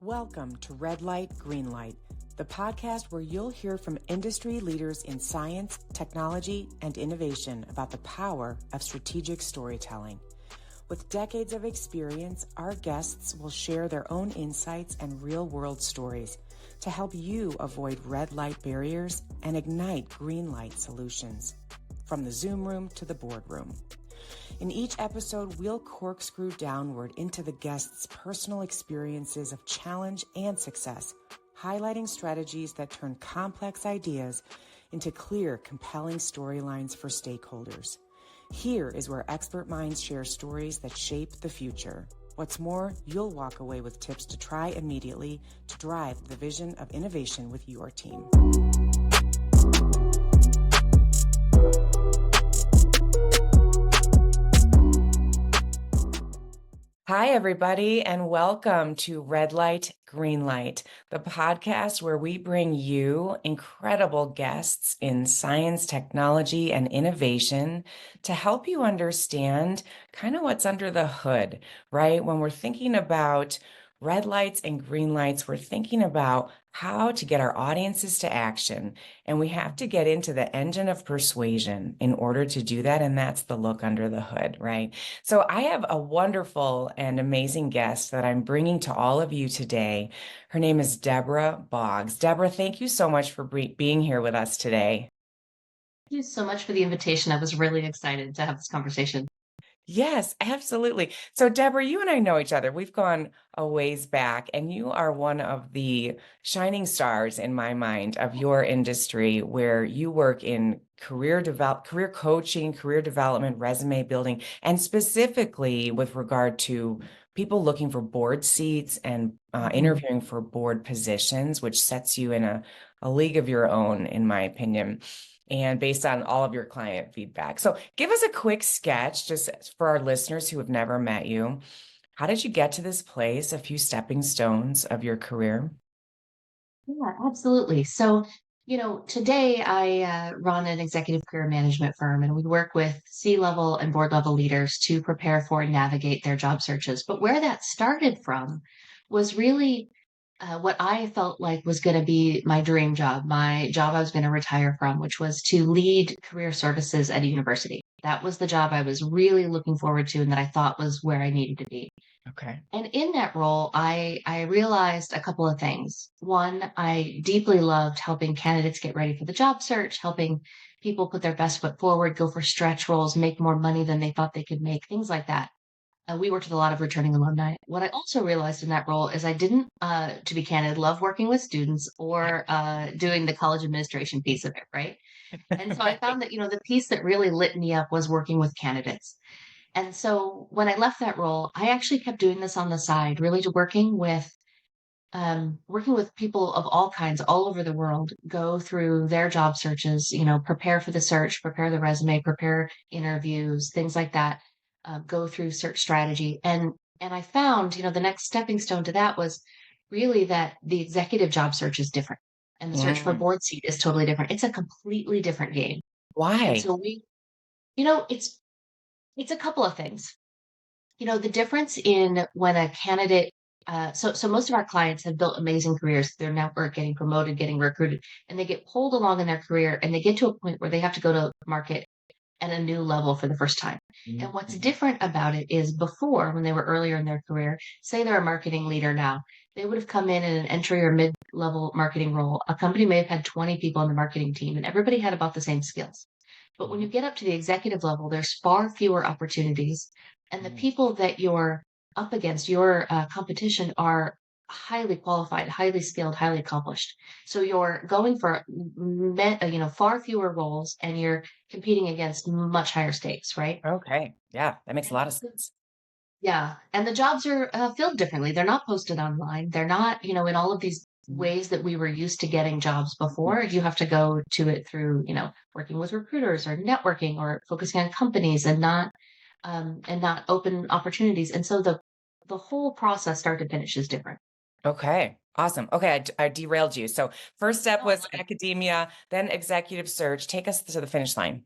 Welcome to Red Light, Green Light, the podcast where you'll hear from industry leaders in science, technology, and innovation about the power of strategic storytelling. With decades of experience, our guests will share their own insights and real-world stories to help you avoid red light barriers and ignite green light solutions. From the Zoom room to the boardroom. In each episode, we'll corkscrew downward into the guests' personal experiences of challenge and success, highlighting strategies that turn complex ideas into clear, compelling storylines for stakeholders. Here is where expert minds share stories that shape the future. What's more, you'll walk away with tips to try immediately to drive the vision of innovation with your team. Hi, everybody, and welcome to Red Light, Green Light, the podcast where we bring you incredible guests in science, technology, and innovation to help you understand kind of what's under the hood, right? When we're thinking about red lights and green lights, we're thinking about how to get our audiences to action. And we have to get into the engine of persuasion in order to do that. And that's the look under the hood, right? So I have a wonderful and amazing guest that I'm bringing to all of you today. Her name is Debra Boggs. Debra, thank you so much for being here with us today. Thank you so much for the invitation. I was really excited to have this conversation. Yes, absolutely. So, Debra, you and I know each other. We've gone a ways back, and you are one of the shining stars in my mind of your industry, where you work in career coaching, career development, resume building, and specifically with regard to people looking for board seats and interviewing for board positions, which sets you in a league of your own, in my opinion, and based on all of your client feedback. So give us a quick sketch, just for our listeners who have never met you. How did you get to this place, a few stepping stones of your career? Yeah, absolutely. So, today I run an executive career management firm and we work with C-level and board level leaders to prepare for and navigate their job searches. But where that started from was really what I felt like was going to be my dream job, my job I was going to retire from, which was to lead career services at a university. That was the job I was really looking forward to and that I thought was where I needed to be. Okay. And in that role, I realized a couple of things. One, I deeply loved helping candidates get ready for the job search, helping people put their best foot forward, go for stretch roles, make more money than they thought they could make, things like that. We worked with a lot of returning alumni. What I also realized in that role is I didn't, to be candid, love working with students or doing the college administration piece of it, right? And so I found that, the piece that really lit me up was working with candidates. And so when I left that role, I actually kept doing this on the side, really to working with people of all kinds all over the world, go through their job searches, prepare for the search, prepare the resume, prepare interviews, things like that, go through search strategy. And I found, the next stepping stone to that was really that the executive job search is different and the search for Mm. board seat is totally different. It's a completely different game. And Why? so it's a couple of things. The difference in when a candidate, so most of our clients have built amazing careers. They're network, getting promoted, getting recruited, and they get pulled along in their career and they get to a point where they have to go to market at a new level for the first time. And what's Mhm. different about it is before, when they were earlier in their career, say they're a marketing leader now, they would have come in an entry or mid-level marketing role. A company may have had 20 people on the marketing team and everybody had about the same skills. But when you get up to the executive level, there's far fewer opportunities. And the Mhm. people that you're up against, your competition, are highly qualified, highly skilled, highly accomplished. So you're going for far fewer roles, and you're competing against much higher stakes, right? Okay. Yeah, that makes a And lot of sense. yeah, and the jobs are filled differently. They're not posted online. They're not, in all of these ways that we were used to getting jobs before. You have to go to it through, working with recruiters or networking or focusing on companies and not open opportunities. And so the whole process, start to finish, is different. Okay. Awesome. Okay, I derailed you. So first step No, I was love it. academia, then executive search. Take us to the finish line.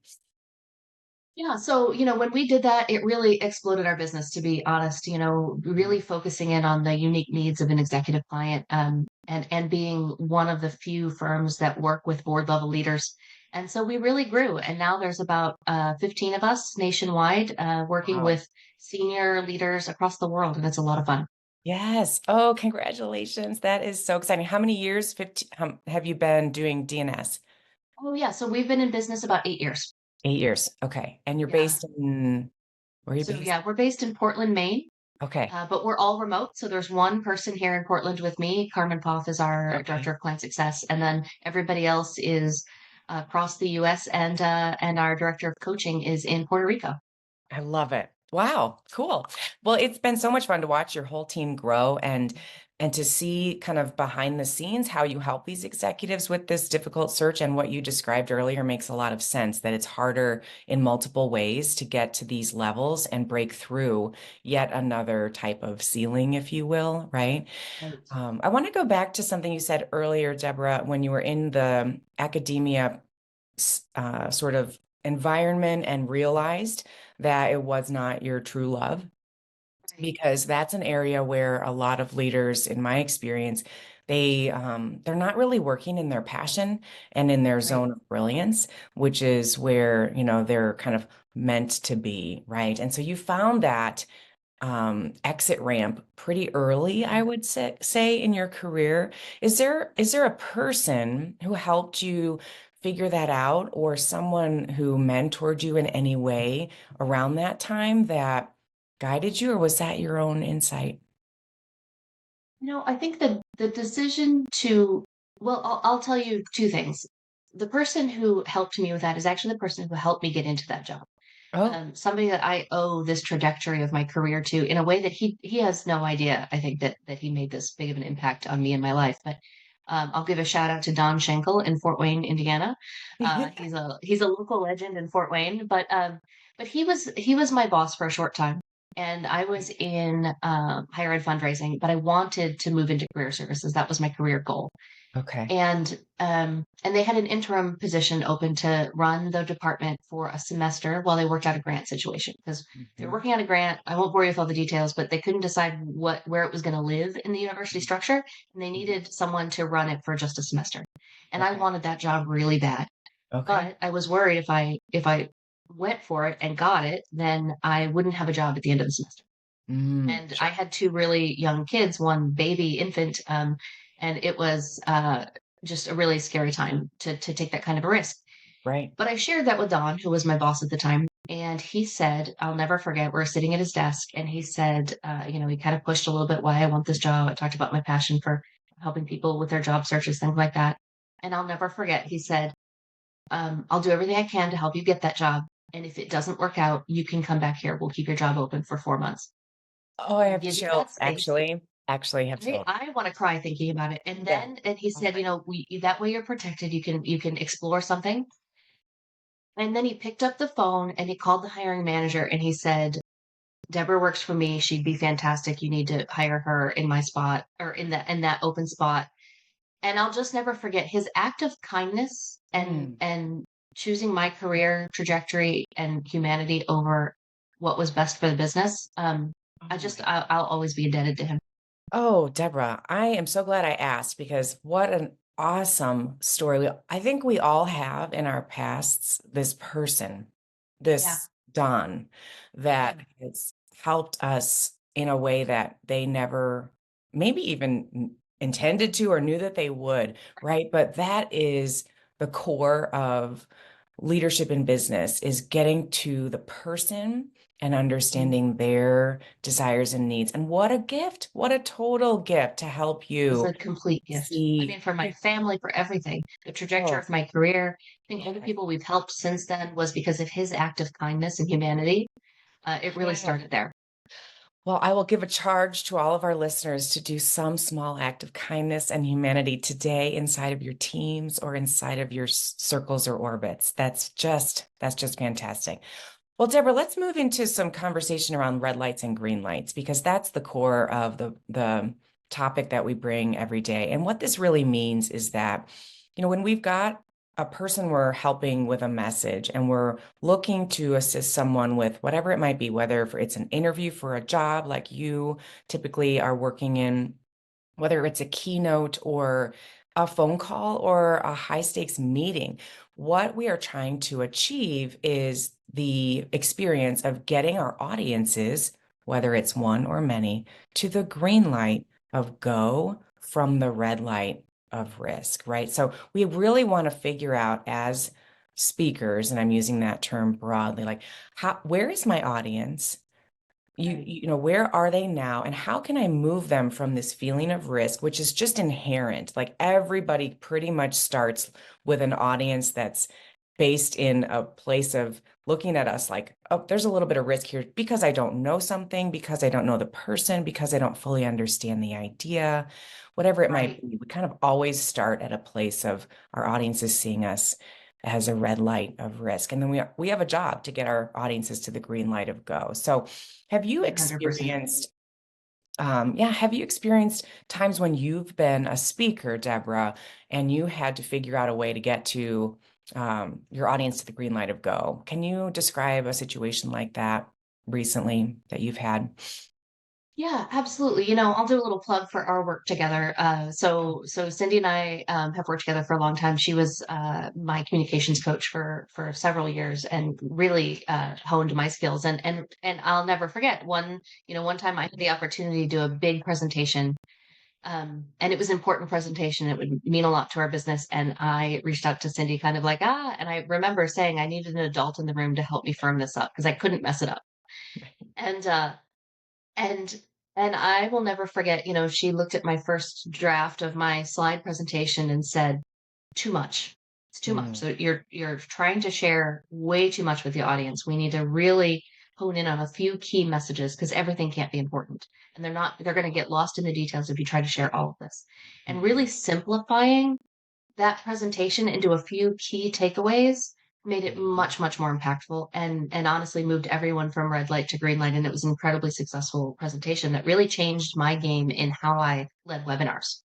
Yeah. So, when we did that, it really exploded our business, to be honest, Mm. really focusing in on the unique needs of an executive client, and being one of the few firms that work with board level leaders. And so we really grew. And now there's about 15 of us nationwide, working Wow. with senior leaders across the world. And it's a lot of fun. Yes. Oh, congratulations. That is so exciting. How many years, 15, have you been doing DNS? Oh, yeah. So we've been in business about 8 years. 8 years. Okay. And you're Yeah. based in, where are you So, based? yeah, we're based in Portland, Maine. Okay. But we're all remote. So there's one person here in Portland with me. Carmen Poff is our Okay. director of client success, and then everybody else is across the U.S. and our director of coaching is in Puerto Rico. I love it. Wow, cool. Well, it's been so much fun to watch your whole team grow and to see kind of behind the scenes how you help these executives with this difficult search. And what you described earlier makes a lot of sense, that it's harder in multiple ways to get to these levels and break through yet another type of ceiling, if you will, right? Right. I want to go back to something you said earlier, Deborah, when you were in the academia sort of environment and realized that it was not your true love, Right. because that's an area where a lot of leaders, in my experience, they're not really working in their passion and in their Right. zone of brilliance, which is where, they're kind of meant to be, right? And so you found that exit ramp pretty early, I would say in your career. Is there a person who helped you figure that out, or someone who mentored you in any way around that time that guided you, or was that your own insight? I think the decision to, well, I'll tell you two things. The person who helped me with that is actually the person who helped me get into that job. Oh, Somebody that I owe this trajectory of my career to in a way that he has no idea. I think that he made this big of an impact on me in my life. But I'll give a shout out to Don Schenkel in Fort Wayne, Indiana. He's a local legend in Fort Wayne, but he was my boss for a short time. And I was in higher ed fundraising, but I wanted to move into career services. That was my career goal. okay. And they had an interim position open to run the department for a semester while they worked out a grant situation, because they were Mhm. working on a grant. I won't bore you with all the details, but they couldn't decide where it was going to live in the university structure, and they Mhm. needed someone to run it for just a semester. And I Okay. wanted that job really bad, Okay. but I was worried if I went for it and got it, then I wouldn't have a job at the end of the semester. And I Sure. had two really young kids, one baby infant, and it was just a really scary time to take that kind of a risk. Right. But I shared that with Don, who was my boss at the time, and he said, I'll never forget. We're sitting at his desk, and he said, he kind of pushed a little bit why I want this job. I talked about my passion for helping people with their job searches, things like that. And I'll never forget. He said, I'll do everything I can to help you get that job. And if it doesn't work out, you can come back here. We'll keep your job open for 4 months. Oh, I We'll have give you that chills, space. actually have Right? chills. I want to cry thinking about it. And Yeah. then, and he Oh said, my. that way you're protected. You can explore something. And then he picked up the phone and he called the hiring manager and he said, Deborah works for me. She'd be fantastic. You need to hire her in my spot, or in that open spot. And I'll just never forget his act of kindness and Mm. and choosing my career trajectory and humanity over what was best for the business. Oh my. I'll always be indebted to him. Oh, Deborah, I am so glad I asked, because what an awesome story. I think we all have in our pasts this person, Yeah. this Don, that Yeah. has helped us in a way that they never maybe even intended to or knew that they would, right? But that is the core of leadership in business, is getting to the person and Mm. understanding their desires and needs. And what a gift, what a total gift to help Was you a complete gift. I see. mean, for my family, for everything, the trajectory Oh, of my career. I think all the yeah, people we've helped since then was because of his act of kindness and humanity. It really yeah. started there. Well, I will give a charge to all of our listeners to do some small act of kindness and humanity today inside of your teams or inside of your circles or orbits. That's just fantastic. Well, Deborah, let's move into some conversation around red lights and green lights, because that's the core of the topic that we bring every day. And what this really means is that, when we've got a person we're helping with a message and we're looking to assist someone with whatever it might be, whether it's an interview for a job like you typically are working in, whether it's a keynote or a phone call or a high stakes meeting, what we are trying to achieve is the experience of getting our audiences, whether it's one or many, to the green light of go from the red light of risk, right? So we really want to figure out as speakers, and I'm using that term broadly, like where is my audience? Where are they now? And how can I move them from this feeling of risk, which is just inherent? Like everybody pretty much starts with an audience that's based in a place of looking at us like, oh, there's a little bit of risk here because I don't know something, because I don't know the person, because I don't fully understand the idea, whatever it might Right. be. We kind of always start at a place of our audience is seeing us as a red light of risk. And then we have a job to get our audiences to the green light of go. So have you 100%. experienced, have you experienced times when you've been a speaker, Debra, and you had to figure out a way to get to your audience to the green light of go? Can you describe a situation like that recently that you've had? Yeah, absolutely. I'll do a little plug for our work together. So Cindy and I have worked together for a long time. She was my communications coach for several years and really honed my skills. And I'll never forget one time I had the opportunity to do a big presentation. And it was an important presentation. It would mean a lot to our business. And I reached out to Cindy kind of like, and I remember saying I needed an adult in the room to help me firm this up because I couldn't mess it up. And and and I will never forget, she looked at my first draft of my slide presentation and said, "Too much. It's too much. Mm, So you're trying to share way too much with the audience. We need to really hone in on a few key messages because everything can't be important. And they're going to get lost in the details if you try to share all of this." And really simplifying that presentation into a few key takeaways made it much, much more impactful and honestly moved everyone from red light to green light. And it was an incredibly successful presentation that really changed my game in how I led webinars.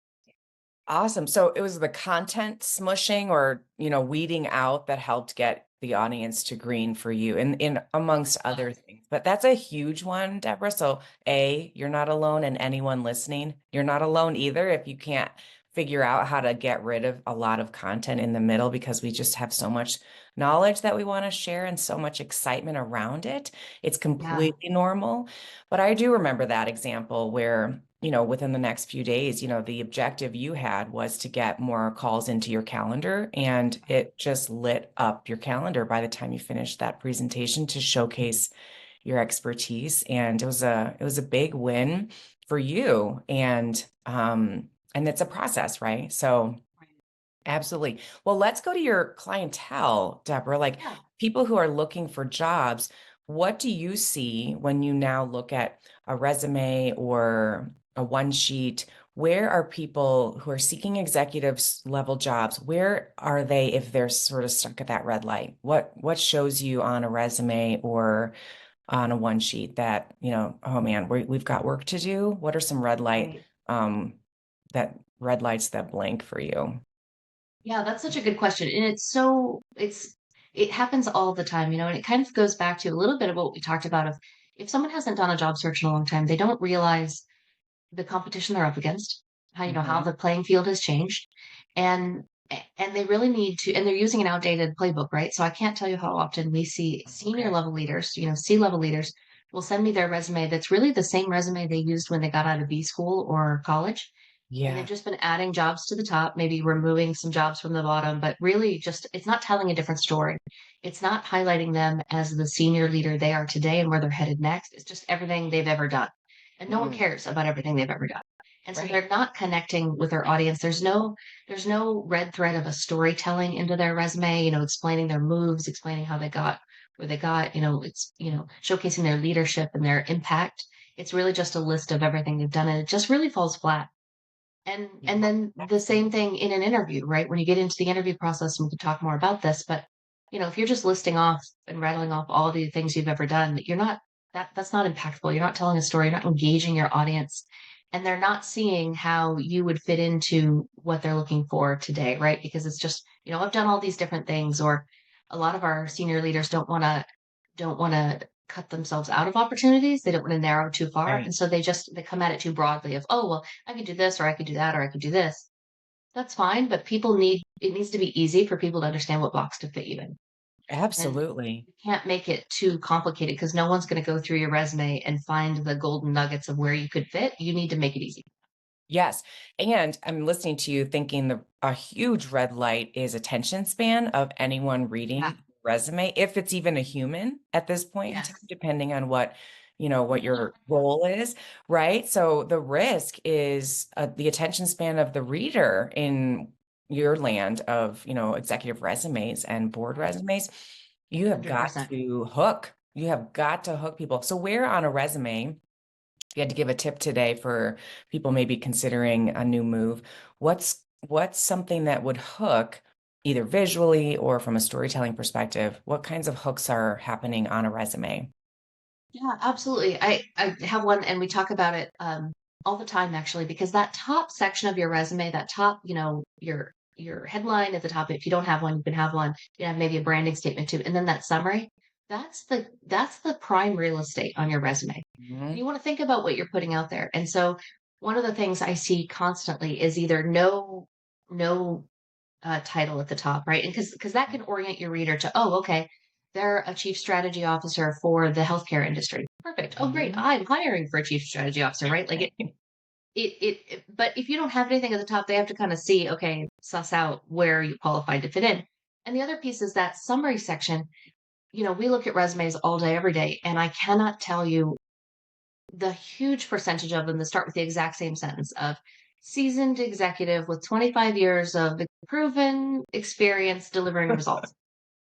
Awesome. So it was the content smushing or, weeding out that helped get the audience to green for you and in amongst other things. But that's a huge one, Debra. So you're not alone, and anyone listening, you're not alone either if you can't figure out how to get rid of a lot of content in the middle because we just have so much knowledge that we want to share and so much excitement around it. It's Yeah, completely normal. But I do remember that example where within the next few days, the objective you had was to get more calls into your calendar, and it just lit up your calendar by the time you finished that presentation to showcase your expertise. And it was a big win for you. And it's a process, right? So absolutely. Well, let's go to your clientele, Debra, like yeah. people who are looking for jobs. What do you see when you now look at a resume or a one sheet? Where are people who are seeking executives level jobs? Where are they if they're sort of stuck at that red light? What shows you on a resume or on a one sheet that, oh man, we've got work to do? What are some Right. um, red lights that blink for you? Yeah, that's such a good question. And it happens all the time, and it kind of goes back to a little bit of what we talked about of if someone hasn't done a job search in a long time, they don't realize the competition they're up against, how Mhm. the playing field has changed, and and they really need to, and they're using an outdated playbook, right? So I can't tell you how often we see senior Okay. level leaders, C-level leaders, will send me their resume that's really the same resume they used when they got out of B school or college. And they've Yeah. just been adding jobs to the top, maybe removing some jobs from the bottom, but really just it's not telling a different story. It's not highlighting them as the senior leader they are today and where they're headed next. It's just everything they've ever done. And no one Mm, cares about everything they've ever done. And so right. they're not connecting with their audience. There's no red thread of a storytelling into their resume, explaining their moves, explaining how they got where they got, it's, showcasing their leadership and their impact. It's really just a list of everything they've done and it just really falls flat. And Yeah. then the same thing in an interview, right? When you get into the interview process, and we could talk more about this, but if you're just listing off and rattling off all the things you've ever done, you're not that's not impactful. You're not telling a story, you're not engaging your audience, and they're not seeing how you would fit into what they're looking for today, right? Because I've done all these different things, or a lot of our senior leaders don't want to cut themselves out of opportunities. They don't want to narrow too far. Right. And so they come at it too broadly of, oh, well, I could do this, or I could do that, or I could do this. That's fine, but it needs to be easy for people to understand what box to fit you in. And Absolutely. you can't make it too complicated because no one's going to go through your resume and find the golden nuggets of where you could fit. You need to make it easy. Yes. And I'm listening to you thinking a huge red light is attention span of anyone Yeah. reading resume, if it's even a human at this point in Yes. time, depending on what your role is, right? So the risk is the attention span of the reader in your land of, executive resumes and board resumes. You have got 100%. to hook. You have got to hook people. So where on a resume, if you had to give a tip today for people maybe considering a new move, what's something that would hook either visually or from a storytelling perspective? What kinds of hooks are happening on a resume? Yeah, absolutely. I have one, and we talk about it all the time actually, because that top section of your resume, that top, your headline at the top, if you don't have one, you can have one. You have maybe a branding statement too, and then that summary. That's the prime real estate on your resume. And Mhm. you want to think about what you're putting out there. And so one of the things I see constantly is either no title at the top, right? And because that can orient your reader to, oh, okay, they're a chief strategy officer for the healthcare industry. Perfect. Oh, great. Mhm. I'm hiring for a chief strategy officer, right? Like but if you don't have anything at the top, they have to kind of see, okay, suss out where you qualified to fit in. And the other piece is that summary section. We look at resumes all day, every day, and I cannot tell you the huge percentage of them that start with the exact same sentence of seasoned executive with 25 years of proven experience delivering results.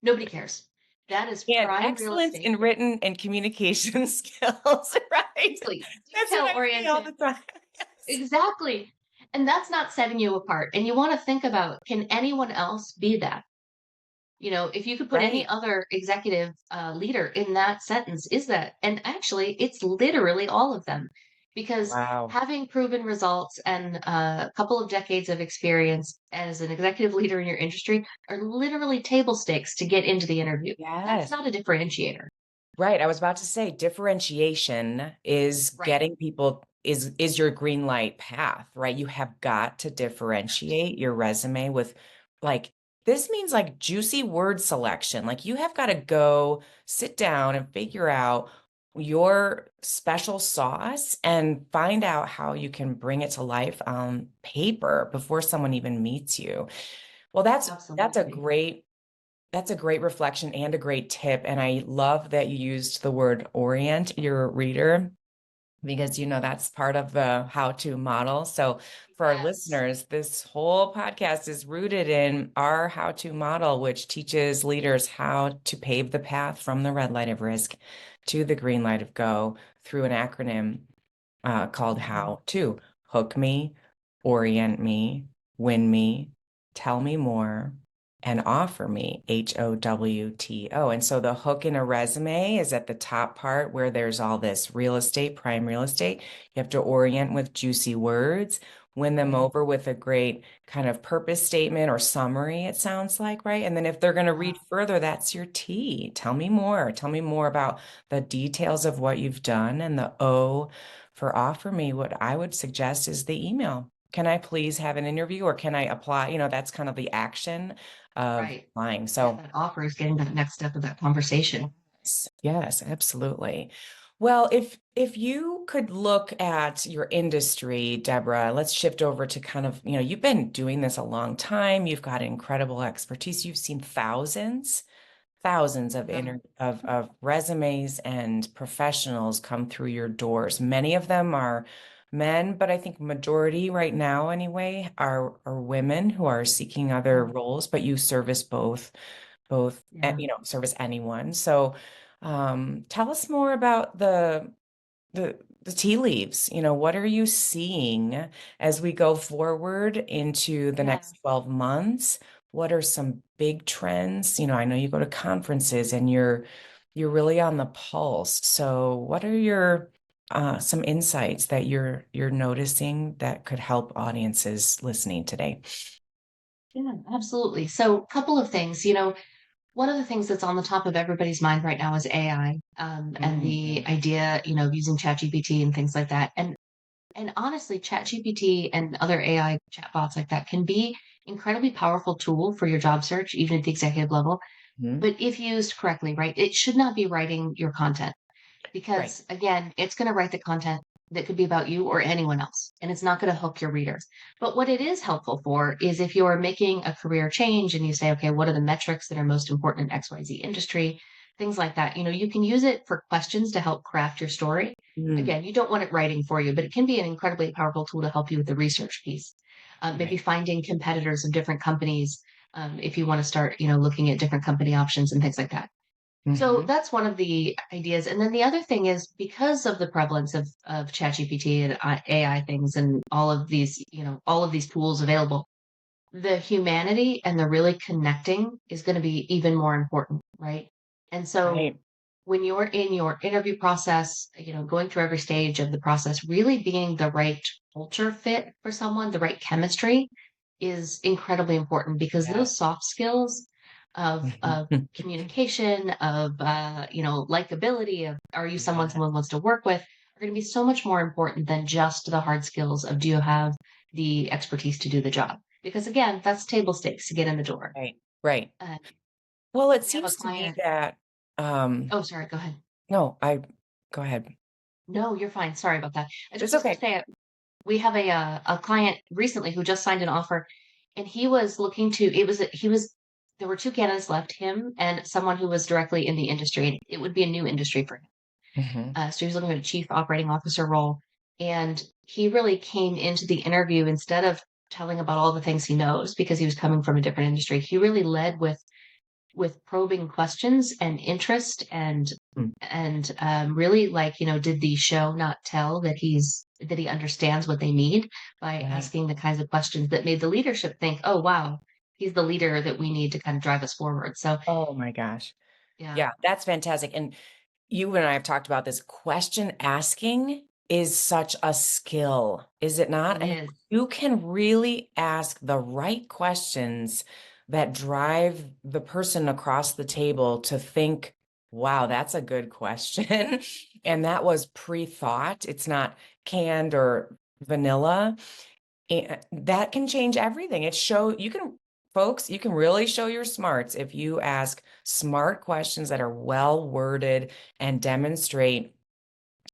Nobody cares. That is And prime real excellence estate. in written and communication skills, right? Exactly. That's what Detail I see all oriented. the time. Yes. Exactly. And that's not setting you apart. And you want to think about, can anyone else be that? If you could put any Right? other executive leader in that sentence, is that? And actually, it's literally all of them, because Wow. having proven results and a couple of decades of experience as an executive leader in your industry are literally table stakes to get into the interview. That's Yes. not a differentiator. Right. I was about to say differentiation is Right. getting people is your green light path, right? You have got to differentiate your resume with like this means like juicy word selection. Like you have got to go sit down and figure out your special sauce and find out how you can bring it to life on paper before someone even meets you. Well, that's a Absolutely. great reflection and a great tip. And I love that you used the word orient your reader because that's part of the how to model. So for our Yes. listeners, this whole podcast is rooted in our how to model, which teaches leaders how to pave the path from the red light of risk to the green light of go through an acronym called Mhm. How to hook me, orient me, win me, tell me more, and offer me, HOWTO. And so the hook in a resume is at the top part where there's all this real estate, prime real estate. You have to orient with juicy words, win them Mhm. over with a great kind of purpose statement or summary, it sounds like, right? And then if they're going to Yeah. read further, that's your T. Tell me more. Tell me more about the details of what you've done. And the O for offer me, what I would suggest is the email. Can I please have an interview or can I apply? That's kind of the action of Right. applying. Yeah, So that offer is getting that next step of that conversation. yes, absolutely. Well, if you could look at your industry, Deborah, let's shift over to kind of, you've been doing this a long time. You've got incredible expertise. You've seen thousands of Yeah. of resumes and professionals come through your doors. Many of them are men, but I think majority right now anyway are women who are seeking other Yeah. roles, but you service both, Yeah. service anyone. So tell us more about the tea leaves. What are you seeing as we go forward into the Yeah. next 12 months? What are some big trends? I know you go to conferences and you're really on the pulse. So what are your some insights that you're noticing that could help audiences listening today? Yeah, absolutely. So, a couple of things. One of the things that's on the top of everybody's mind right now is AI, and the Mhm. idea, of using ChatGPT and things like that. And honestly, ChatGPT and other AI chatbots like that can be incredibly powerful tool for your job search, even at the executive level. Mhm. But if used correctly, right, it should not be writing your content. Right. Because again, it's going to write the content that could be about you or anyone else, and it's not going to hook your readers. But what it is helpful for is if you're making a career change and you say, okay, what are the metrics that are most important in XYZ industry, things like that. You can use it for questions to help craft your story. Mm. Again, you don't want it writing for you, but it can be an incredibly powerful tool to help you with the research piece. Maybe Right. finding competitors of different companies, if you want to start, looking at different company options and things like that. So Mhm. that's one of the ideas. And then the other thing is because of the prevalence of ChatGPT and AI things and all of these tools available, the humanity and the really connecting is going to be even more important, right? And so Right. when you're in your interview process, going through every stage of the process, really being the right culture fit for someone, the right chemistry is incredibly important because those Yes. soft skills of communication, of likability, of are you someone Yeah. someone wants to work with, are going to be so much more important than just the hard skills of do you have the expertise to do the job? Because again, that's table stakes to get in the door. Right. Right. Uh, Well, it we have a seems to me client. that, Oh, sorry, go ahead. no, go ahead. No, you're fine. Sorry about that. I just It's was going to okay. say we have a client recently who just signed an offer, and he was looking to. He was. There were two candidates left, him and someone who was directly in the industry. And it would be a new industry for him. Mhm. So he was looking at a chief operating officer role, and he really came into the interview instead of telling about all the things he knows because he was coming from a different industry. He really led with probing questions and interest Mm. and really like did the show not tell that he understands what they need by Right. asking the kinds of questions that made the leadership think, oh wow, he's the leader that we need to kind of drive us forward. So Oh my gosh. yeah, Yeah, that's fantastic. And you and I have talked about this. Question asking is such a skill, is it not? it And is. you can really ask the right questions that drive the person across the table to think, wow, that's a good question. And that was pre-thought. It's not canned or vanilla. And that can change everything. Folks, you can really show your smarts if you ask smart questions that are well worded and demonstrate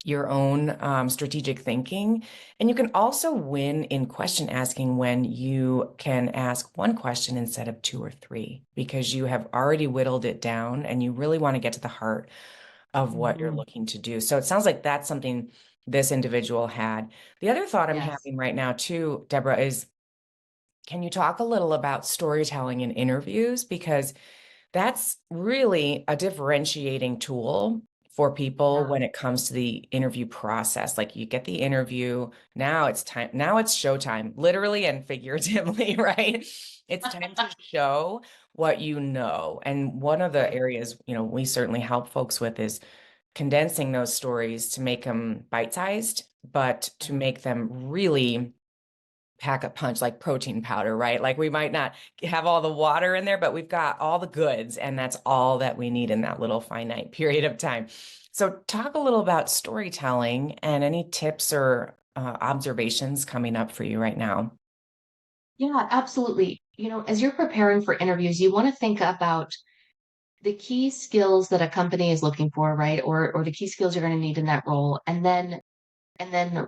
your own strategic thinking. And you can also win in question asking when you can ask one question instead of two or three, because you have already whittled it down and you really want to get to the heart of what you're Mhm. looking to do. So it sounds like that's something this individual had. The other thought I'm Yes. having right now too, Deborah, is can you talk a little about storytelling in interviews? Because that's really a differentiating tool for people Yeah. when it comes to the interview process. Like you get the interview, now it's time, now it's showtime, literally and figuratively, right? It's time to show what you know. And one of the Right. areas, we certainly help folks with is condensing those stories to make them bite-sized, but to Right. make them really pack a punch like protein powder, right? Like we might not have all the water in there, but we've got all the goods, and that's all that we need in that little finite period of time. So, talk a little about storytelling and any tips or observations coming up for you right now. Yeah, absolutely. As you're preparing for interviews, you want to think about the key skills that a company is looking for, right? Or the key skills you're going to need in that role. And then and then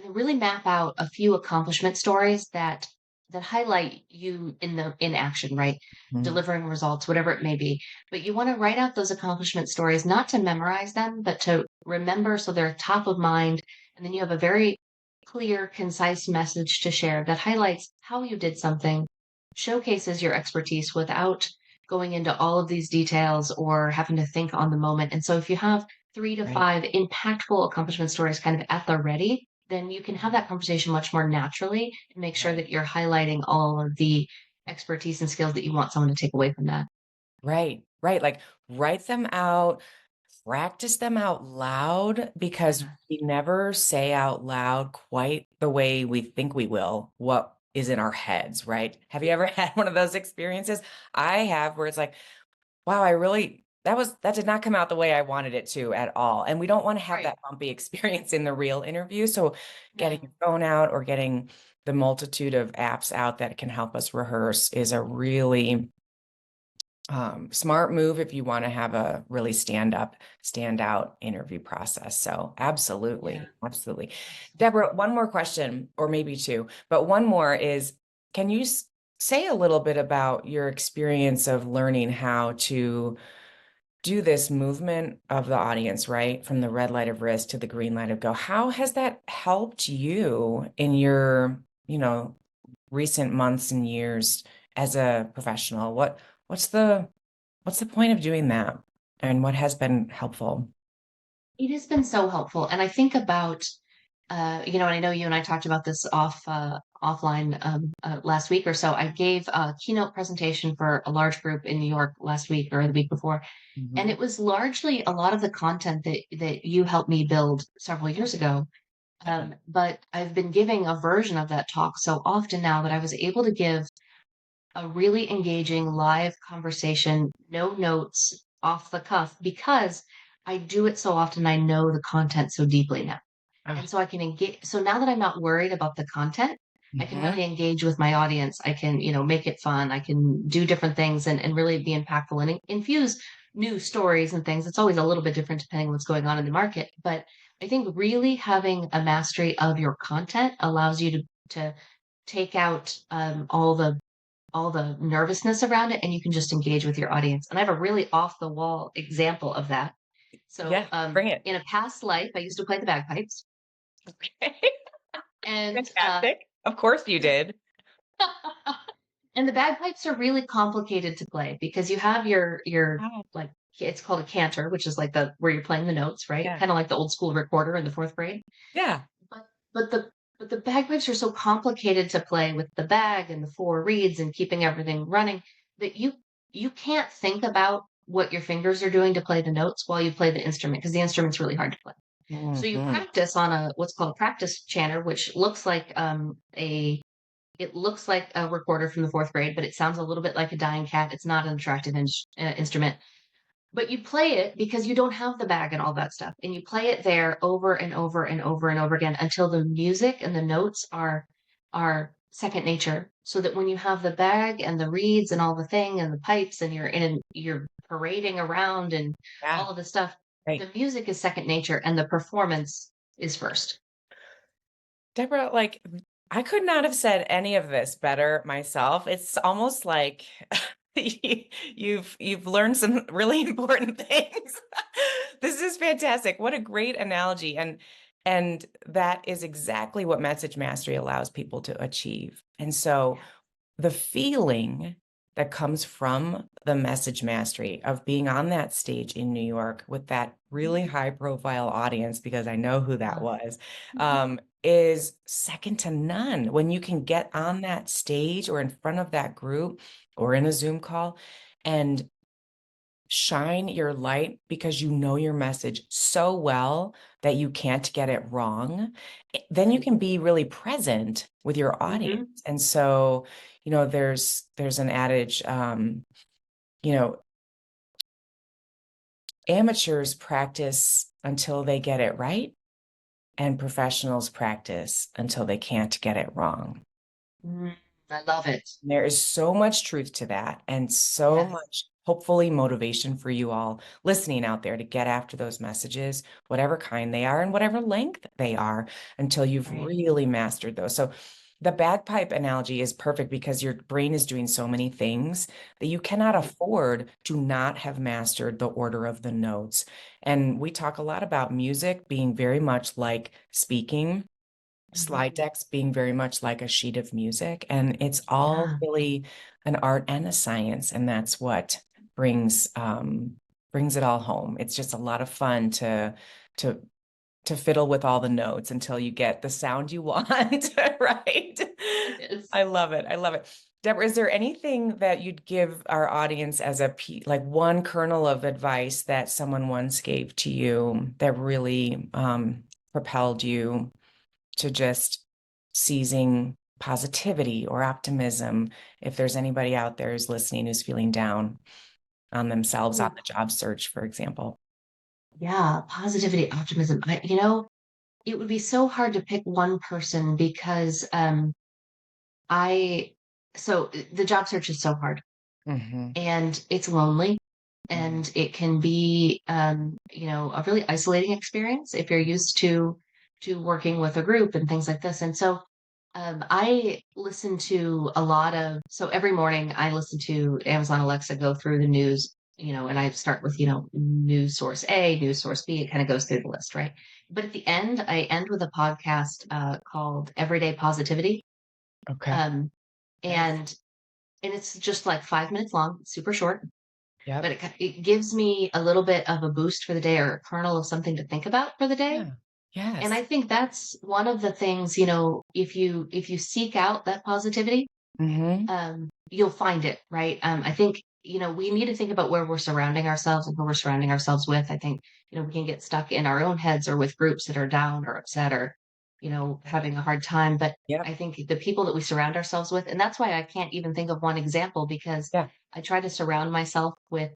really map out a few accomplishment stories that highlight you in action, right? Mhm. Delivering results, whatever it may be. But you want to write out those accomplishment stories, not to memorize them, but to remember so they're top of mind. And then you have a very clear, concise message to share that highlights how you did something, showcases your expertise without going into all of these details or having to think on the moment. And so if you have three to Right. five impactful accomplishment stories kind of at the ready, then you can have that conversation much more naturally and make sure Right. that you're highlighting all of the expertise and skills that you want someone to take away from that. Right. Right. Like write them out, practice them out loud, because Yeah. we never say out loud quite the way we think we will what is in our heads, right? Have you ever had one of those experiences? I have, where it's like, wow, that did not come out the way I wanted it to at all. And we don't want to have Right. that bumpy experience in the real interview. So getting No. your phone out or getting the multitude of apps out that can help us rehearse is a really smart move if you want to have a really stand out interview process. So Yeah. absolutely. Debra, one more question, or maybe two, but one more is, can you say a little bit about your experience of learning how to do this movement of the audience, right? From the red light of risk to the green light of go. How has that helped you in your, recent months and years as a professional? What's the What's the point of doing that? And what has been helpful? It has been so helpful. And I think about, and I know you and I talked about this offline last week or so. I gave a keynote presentation for a large group in New York last week or the week before. And Mhm. it was largely a lot of the content that you helped me build several years ago. But I've been giving a version of that talk so often now that I was able to give a really engaging live conversation, no notes, off the cuff, because I do it so often. I know the content so deeply now. Oh, And so I can engage. So now that I'm not worried about the content, I can mhm. really engage with my audience. I can, make it fun. I can do different things and really be impactful and infuse new stories and things. It's always a little bit different depending on what's going on in the market. But I think really having a mastery of your content allows you to take out all the nervousness around it, and you can just engage with your audience. And I have a really off the wall example of that. So, Yeah, bring it. in a past life, I used to play the bagpipes, Okay. and Fantastic. Of course you did. and the bagpipes are really complicated to play because you have your Wow. like it's called a cantor, which is like the where you're playing the notes, right? Yeah. Kind of like the old school recorder in the fourth grade. Yeah. But but the bagpipes are so complicated to play with the bag and the four reeds and keeping everything running that you can't think about what your fingers are doing to play the notes while you play the instrument because the instrument's really hard to play. So you Mhm. practice on a what's called a practice chanter, which looks like a it looks like a recorder from the fourth grade, but it sounds a little bit like a dying cat. It's not an attractive instrument, but you play it because you don't have the bag and all that stuff. And you play it there over and over and over and over again until the music and the notes are second nature. So that when you have the bag and the reeds and all the thing and the pipes and you're parading around and Yeah. all of the stuff, Right. the music is second nature and the performance is first. Deborah, like, I could not have said any of this better myself. It's almost like you've learned some really important things. This is fantastic. What a great analogy. And that is exactly what message mastery allows people to achieve. And so Yeah. the feeling that comes from the message mastery of being on that stage in New York with that really high profile audience, because I know who that Uh, was, is second to none. When you can get on that stage or in front of that group or in a Zoom call and shine your light because you know your message so well that you can't get it wrong, then you right. can be really present with your audience. Hmm. And so, there's an adage, you know, amateurs practice until they get it right, and professionals practice until they can't get it wrong. Mm, I love it. There is so much truth to that and so Yes. much, hopefully, motivation for you all listening out there to get after those messages, whatever kind they are and whatever length they are, until you've Right. really mastered those. So the bagpipe analogy is perfect because your brain is doing so many things that you cannot Right. afford to not have mastered the order of the notes. And we talk a lot about music being very much like speaking, slide Mhm. decks being very much like a sheet of music, and it's all Yeah. really an art and a science, and that's what brings it all home. It's just a lot of fun to to fiddle with all the notes until you get the sound you want. Right. It is. I love it. I love it. Deborah, is there anything that you'd give our audience as like one kernel of advice that someone once gave to you that really propelled you to just seizing positivity or optimism, if there's anybody out there who's listening who's feeling down on themselves on the job search, for example? Yeah, positivity, optimism. It would be so hard to pick one person because I the job search is so hard Mm-hmm. and it's lonely Mm-hmm. and it can be a really isolating experience if you're used to working with a group and things like this. And so I listen to a lot of, so every morning I listen to Amazon Alexa go through the news, and I start with, news source A, news source B. It kind of goes through the list, right? But at the end, I end with a podcast called Everyday Positivity. Okay. Um, Nice. and and it's just like 5 minutes long, super short, but Yep. it gives me a little bit of a boost for the day or a kernel of something to think about for the day. Yeah. And I Yes. think that's one of the things, if you seek out that positivity, Mm-hmm. you'll find it, right? I think, we need to think about where we're surrounding ourselves and who we're surrounding ourselves with. I think, we can get stuck in our own heads or with groups that are down or upset or, having a hard time. But Yep. I think the people that we surround ourselves with, and that's why I can't even think of one example because Yeah. I try to surround myself with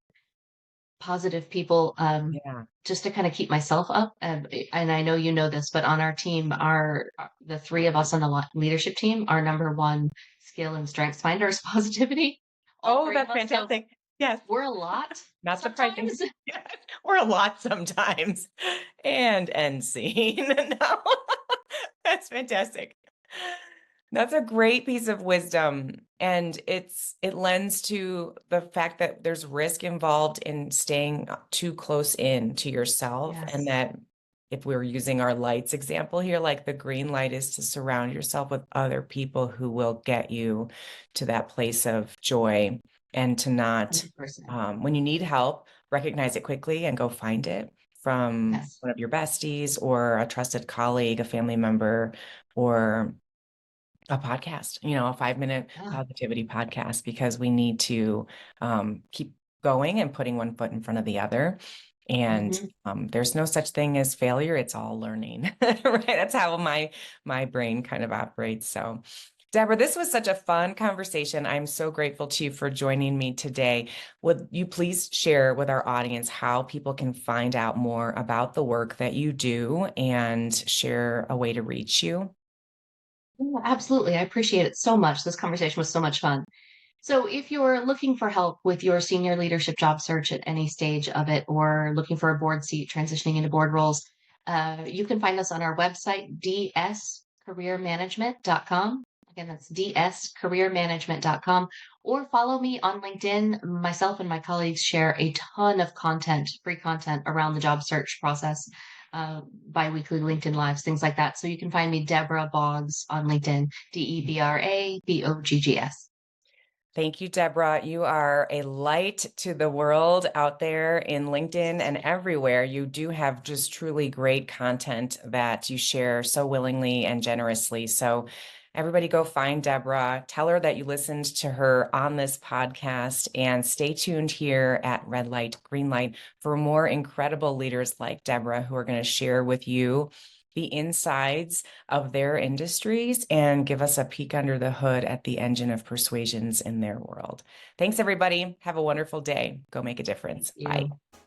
positive people, Yeah. just to kind of keep myself up. And I know you know this, but on our team, the three of us on the leadership team, our number one skill and strengths finder is positivity. All Oh, three of that's us. So fantastic. Yes. we're a lot Not surprising. sometimes. Yes. Or a lot sometimes. And end scene. No. That's fantastic. That's a great piece of wisdom. And it lends to the fact that there's risk involved in staying too close in to yourself. And Yes. that if we were using our lights example here, like the green light is to surround yourself with other people who will get you to that place of joy and to not, 100%. when you need help, recognize it quickly and go find it from Yes. one of your besties or a trusted colleague, a family member, or a podcast, a 5-minute Yeah. positivity podcast, because we need to keep going and putting one foot in front of the other. And Hmm. there's no such thing as failure. It's all learning, right? That's how my brain kind of operates. So, Debra, this was such a fun conversation. I'm so grateful to you for joining me today. Would you please share with our audience how people can find out more about the work that you do and share a way to reach you? Yeah, absolutely. I appreciate it so much. This conversation was so much fun. So, if you're looking for help with your senior leadership job search at any stage of it, or looking for a board seat, transitioning into board roles, you can find us on our website, dscareermanagement.com. Again, that's dscareermanagement.com. Or follow me on LinkedIn. Myself and my colleagues share a ton of content, free content around the job search process, bi-weekly LinkedIn lives, things like that. So you can find me Debra Boggs on LinkedIn, DebraBoggs. Thank you, Debra. You are a light to the world out there in LinkedIn and everywhere. You do have just truly great content that you share so willingly and generously. So, everybody go find Debra. Tell her that you listened to her on this podcast, and stay tuned here at Red Light, Green Light for more incredible leaders like Debra who are going to share with you the insides of their industries and give us a peek under the hood at the engine of persuasions in their world. Thanks, everybody. Have a wonderful day. Go make a Thank difference. Bye. you.